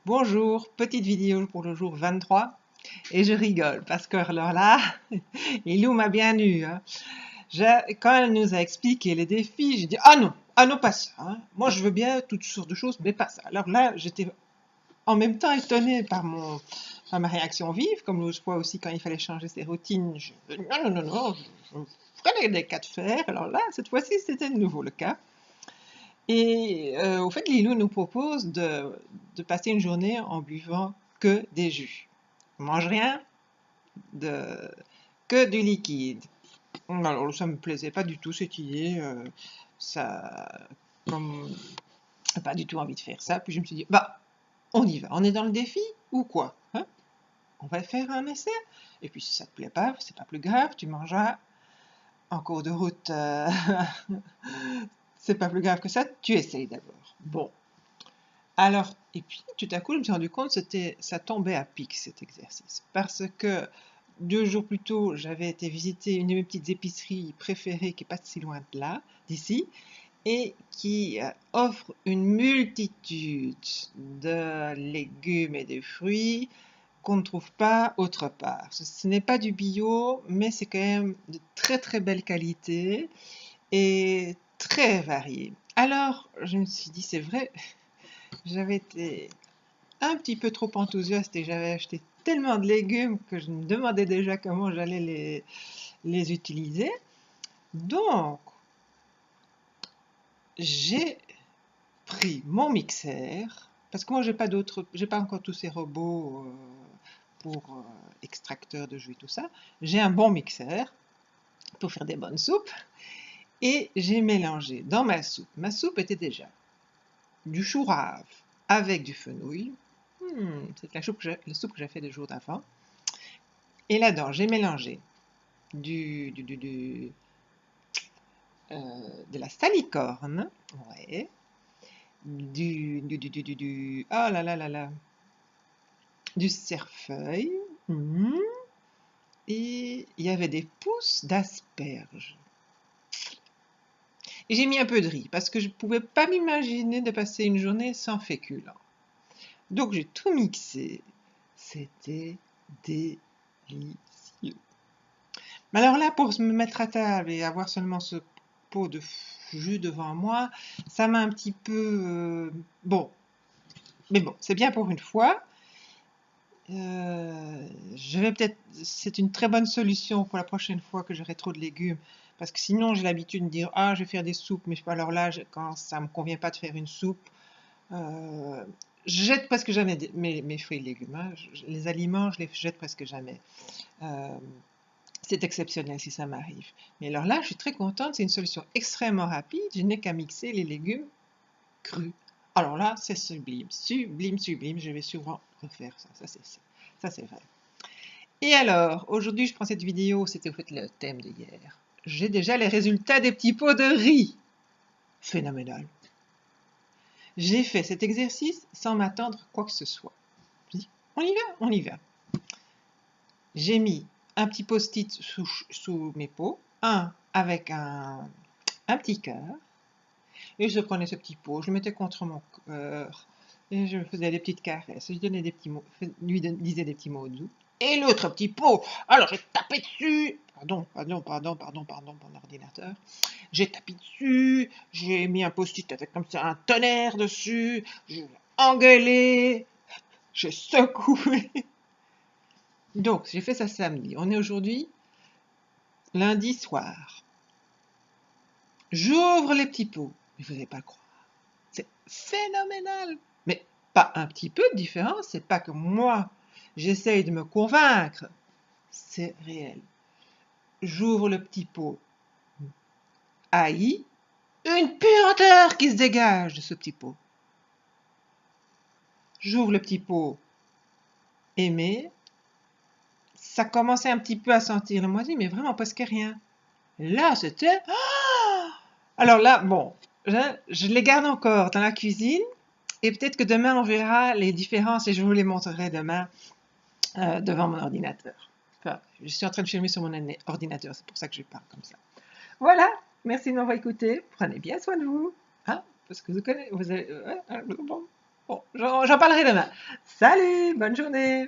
Bonjour, petite vidéo pour le jour 23 et je rigole parce que alors là, Lilou m'a bien eu. Hein. Quand elle nous a expliqué les défis, j'ai dit ah non pas ça. Hein. Moi je veux bien toutes sortes de choses, mais pas ça. Alors là, j'étais en même temps étonnée par ma réaction vive, comme l'autre fois aussi quand il fallait changer ses routines. Non, je ferai les cas de fer. Alors là, cette fois-ci, c'était de nouveau le cas. Et au fait, Lilou nous propose de passer une journée en buvant que des jus. On mange rien, que du liquide. Alors ça me plaisait pas du tout cette idée. Ça, comme pas du tout envie de faire ça. Puis je me suis dit, bah, on y va. On est dans le défi ou quoi, hein? On va faire un essai. Et puis si ça te plaît pas, c'est pas plus grave. Tu mangeras en cours de route. C'est pas plus grave que ça. Tu essayes d'abord. Bon. Alors, et puis tout à coup, je me suis rendu compte que ça tombait à pic cet exercice. Parce que 2 jours plus tôt, j'avais été visiter une de mes petites épiceries préférées qui n'est pas si loin de là, d'ici, et qui offre une multitude de légumes et de fruits qu'on ne trouve pas autre part. Ce n'est pas du bio, mais c'est quand même de très très belle qualité et très varié. Alors, je me suis dit, c'est vrai, j'avais été un petit peu trop enthousiaste et j'avais acheté tellement de légumes que je me demandais déjà comment j'allais les utiliser. Donc, j'ai pris mon mixeur, parce que moi j'ai pas encore tous ces robots pour extracteurs de jus et tout ça. J'ai un bon mixeur pour faire des bonnes soupes et j'ai mélangé dans ma soupe. Ma soupe était déjà du chou rave avec du fenouil. C'est la soupe que j'ai fait le jour d'avant. Et là-dedans, j'ai mélangé du, du, du, du, de la salicorne, ouais, oh là là là là, du cerfeuil, et il y avait des pousses d'asperges. Et j'ai mis un peu de riz, parce que je ne pouvais pas m'imaginer de passer une journée sans féculents. Donc j'ai tout mixé. C'était délicieux. Mais alors là, pour me mettre à table et avoir seulement ce pot de jus devant moi, ça m'a un petit peu... bon, mais bon, c'est bien pour une fois. Je vais peut-être... C'est une très bonne solution pour la prochaine fois que j'aurai trop de légumes. Parce que sinon, j'ai l'habitude de dire, ah, je vais faire des soupes, mais alors là, quand ça me convient pas de faire une soupe, je jette presque jamais mes fruits et légumes. Hein. Les aliments, je les jette presque jamais. C'est exceptionnel si ça m'arrive. Mais alors là, je suis très contente, c'est une solution extrêmement rapide, je n'ai qu'à mixer les légumes crus. Alors là, c'est sublime, sublime, sublime, je vais souvent refaire ça, ça c'est vrai. Et alors, aujourd'hui, je prends cette vidéo, c'était au fait le thème d'hier. J'ai déjà les résultats des petits pots de riz. Phénoménal. J'ai fait cet exercice sans m'attendre quoi que ce soit. Je dis, on y va, on y va. J'ai mis un petit post-it sous mes pots, un avec un petit cœur, et je prenais ce petit pot, je le mettais contre mon cœur, et je faisais des petites caresses, je donnais des petits mots, lui disais des petits mots doux. Et l'autre petit pot, alors j'ai tapé dessus, pardon, mon ordinateur, j'ai tapé dessus, j'ai mis un post-it avec comme ça un tonnerre dessus, j'ai engueulé, j'ai secoué. Donc, j'ai fait ça samedi. On est aujourd'hui lundi soir. J'ouvre les petits pots. Mais vous n'allez pas le croire. C'est phénoménal. Mais pas un petit peu de différence. C'est pas que moi, j'essaye de me convaincre. C'est réel. J'ouvre le petit pot. Aïe. Une puanteur qui se dégage de ce petit pot. J'ouvre le petit pot. Aimé. Ça commençait un petit peu à sentir le moisi, mais vraiment presque rien. Là, c'était... Alors là, bon, je les garde encore dans la cuisine et peut-être que demain on verra les différences et je vous les montrerai demain devant mon ordinateur. Enfin, je suis en train de filmer sur mon ordinateur, c'est pour ça que je parle comme ça. Voilà, merci de m'avoir écouté. Prenez bien soin de vous, hein, parce que vous connaissez, vous avez, bon. Bon, j'en parlerai demain. Salut, bonne journée.